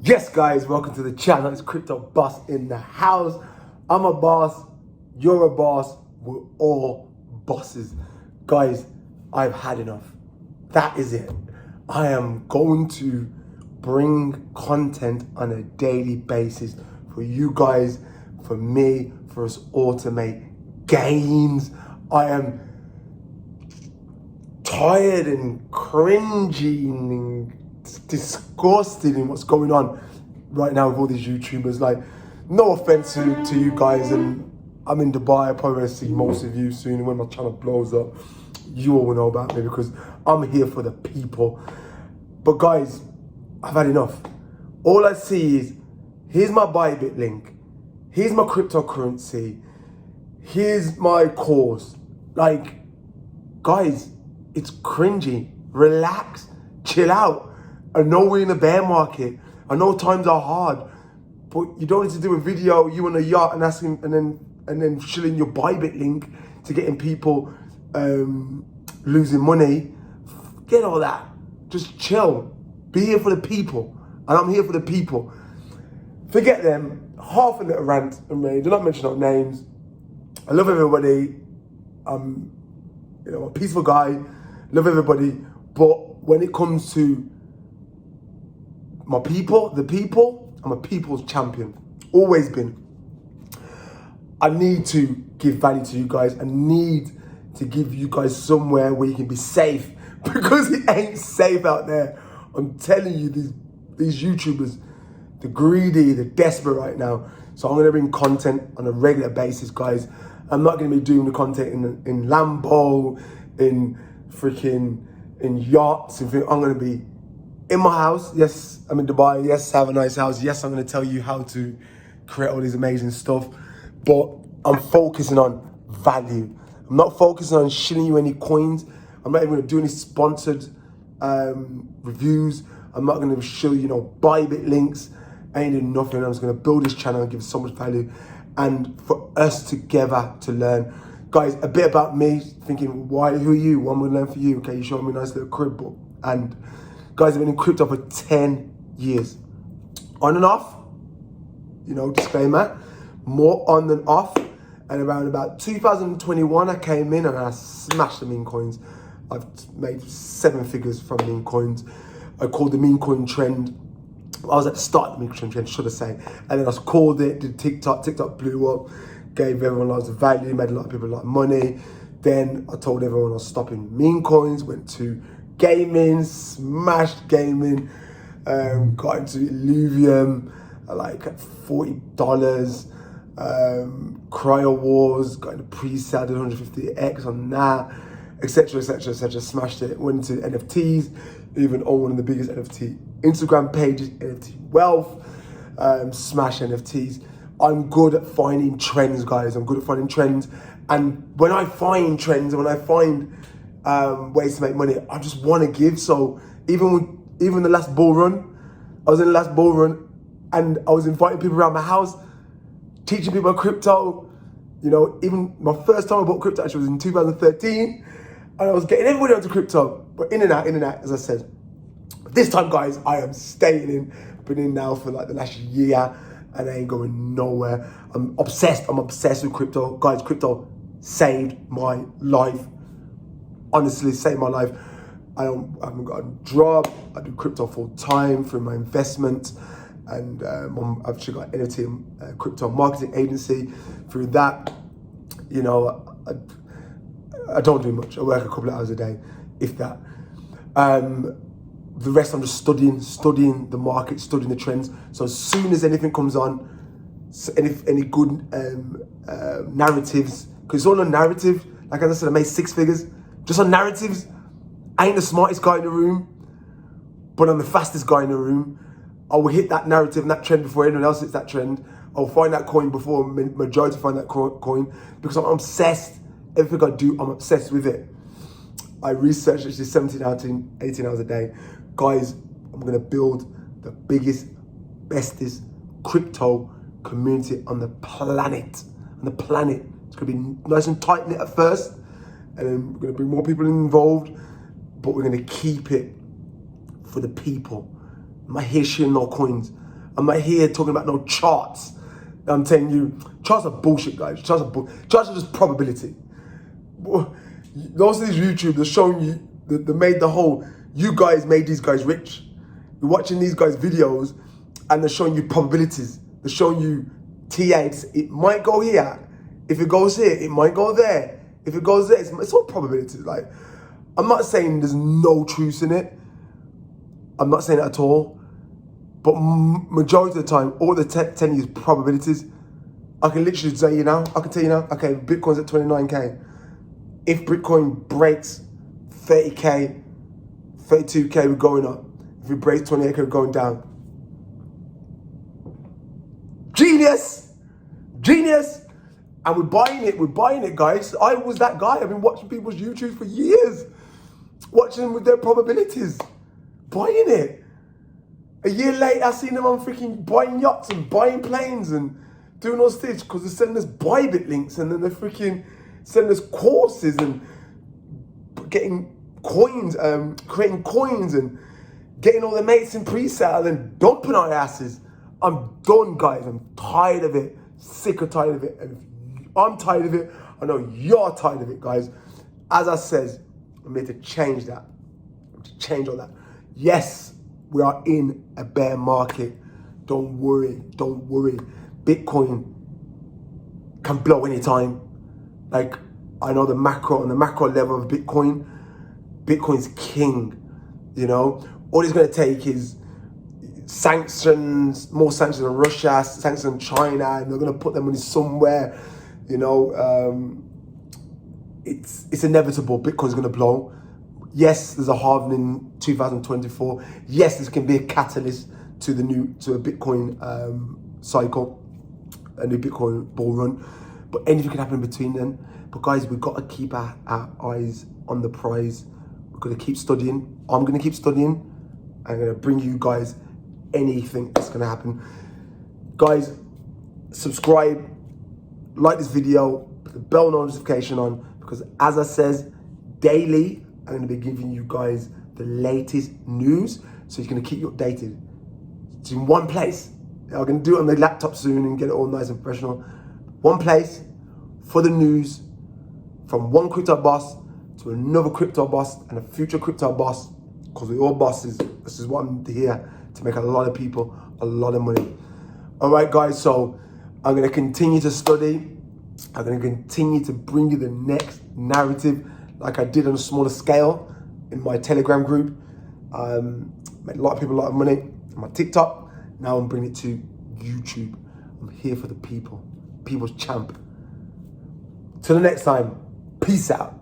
Yes, guys, welcome to the channel. It's Crypto Boss in the house. I'm a boss, you're a boss, we're all bosses. Guys, I've had enough. That is it. I am going to bring content on a daily basis for you guys, for me, for us all to make gains. I am tired and cringing and disgusted in what's going on right now with all these YouTubers. Like, no offense to you guys, and I'm in Dubai. I probably will see most of you soon. When my channel blows up, you all will know about me because I'm here for the people. But guys, I've had enough. All I see is, here's my Bybit link, here's my cryptocurrency, here's my course. Like, guys, it's cringy. Relax, chill out. I know we're in a bear market. I know times are hard, but you don't need to do a video you on a yacht and asking and then shilling your Bybit link to getting people losing money. Get all that. Just chill. Be here for the people, and I'm here for the people. Forget them. Half a little rant and me. Do not mention our names. I love everybody. I'm a peaceful guy. Love everybody, but when it comes to my people, the people, I'm a people's champion. Always been. I need to give value to you guys. I need to give you guys somewhere where you can be safe, because it ain't safe out there. I'm telling you, these YouTubers, the greedy, the desperate right now. So I'm gonna bring content on a regular basis, guys. I'm not gonna be doing the content in Lambo, in yachts. I'm gonna be in my house. Yes, I'm in Dubai. Yes, I have a nice house. Yes, I'm gonna tell you how to create all these amazing stuff. But I'm focusing on value. I'm not focusing on shilling you any coins. I'm not even gonna do any sponsored reviews. I'm not gonna show you Bybit links. I ain't doing nothing. I'm just gonna build this channel and give so much value, and for us together to learn. Guys, a bit about me, thinking, who are you? What am I gonna learn for you? Okay, you showing me a nice little crib book. And guys, I've been in crypto for 10 years. On and off, disclaimer, more on than off. And around about 2021, I came in and I smashed the meme coins. I've made 7 figures from meme coins. I called the meme coin trend. I was at the start of the meme coin trend, should I say. And then I called it, did TikTok. TikTok blew up. Gave everyone lots of value, made a lot of people a lot of money. Then I told everyone I was stopping meme coins, went to gaming, smashed gaming, got into Illuvium at $40, Cryo Wars, got into pre-sale, did 150x on that, etc, etc, etc, smashed it, went into NFTs, even own one of the biggest NFT Instagram pages, NFT Wealth, smash NFTs. I'm good at finding trends, guys. I'm good at finding trends. And when I find trends, and when I find ways to make money, I just want to give. So even the last bull run, I was in the last bull run and I was inviting people around my house, teaching people crypto. Even my first time I bought crypto actually was in 2013. And I was getting everybody onto crypto, but in and out, as I said. But this time, guys, I am staying in. I've been in now for the last year, and I ain't going nowhere. I'm obsessed with crypto. Guys, crypto saved my life. Honestly, saved my life. I haven't got a job. I do crypto full time through my investment. And I've actually got NFT crypto marketing agency. Through that, I don't do much. I work a couple of hours a day, if that. The rest I'm just studying the market, studying the trends. So as soon as anything comes on, any good narratives, because it's all on narrative. Like as I said, I made 6 figures just on narratives. I ain't the smartest guy in the room, but I'm the fastest guy in the room. I will hit that narrative and that trend before anyone else hits that trend. I'll find that coin before majority find that coin, because I'm obsessed. Everything I do, I'm obsessed with it. I research actually 17, 18 hours a day. Guys, I'm gonna build the biggest, bestest crypto community on the planet. It's gonna be nice and tight knit at first, and then we're gonna bring more people involved, but we're gonna keep it for the people. I'm not here sharing no coins. I'm not here talking about no charts. I'm telling you, charts are bullshit, guys. Charts are just probability. Those of these YouTubers are showing you, they made the whole, you guys made these guys rich. You're watching these guys' videos and they're showing you probabilities. They're showing you TAs. It might go here. If it goes here, it might go there. If it goes there, it's all probabilities. Like, I'm not saying there's no truth in it. I'm not saying it at all. But majority of the time, all the telling you is probabilities. I can literally say you now, I can tell you now, okay, Bitcoin's at 29K. If Bitcoin breaks 30K, 32K, we're going up. If it breaks 28K, we're going down. Genius! Genius! And we're buying it, guys. I was that guy. I've been watching people's YouTube for years. Watching them with their probabilities. Buying it. A year later, I seen them on freaking buying yachts and buying planes and doing all this because they're sending us Bybit links and then they're freaking sending us courses and getting coins, creating coins and getting all their mates in pre-sale and dumping our asses. I'm done, guys. I'm tired of it. Sick or tired of it. And I'm tired of it. I know you're tired of it, guys. As I says, I'm here to change that. To change all that. Yes, we are in a bear market. Don't worry. Don't worry. Bitcoin can blow anytime. Like, I know on the macro level of Bitcoin, Bitcoin's king. You know, all it's going to take is sanctions, more sanctions on Russia, sanctions on China, and they're going to put their money somewhere. You know, it's inevitable. Bitcoin's going to blow. Yes, there's a halving in 2024. Yes, this can be a catalyst to a Bitcoin cycle, a new Bitcoin bull run. But anything can happen in between then. But guys, we've got to keep our eyes on the prize. We've got to keep studying. I'm going to keep studying. I'm going to bring you guys anything that's going to happen. Guys, subscribe, like this video, put the bell notification on, because as I says, daily, I'm going to be giving you guys the latest news, so you're going to keep you updated. It's in one place. I'm going to do it on the laptop soon and get it all nice and professional. One place for the news, from one crypto boss to another crypto boss and a future crypto boss, because we're all bosses. This is what I'm here to make a lot of people a lot of money. All right, guys, so I'm going to continue to study. I'm going to continue to bring you the next narrative like I did on a smaller scale in my Telegram group. Made a lot of people a lot of money on my TikTok. Now I'm bringing it to YouTube. I'm here for the people. People's champ. Till the next time, peace out.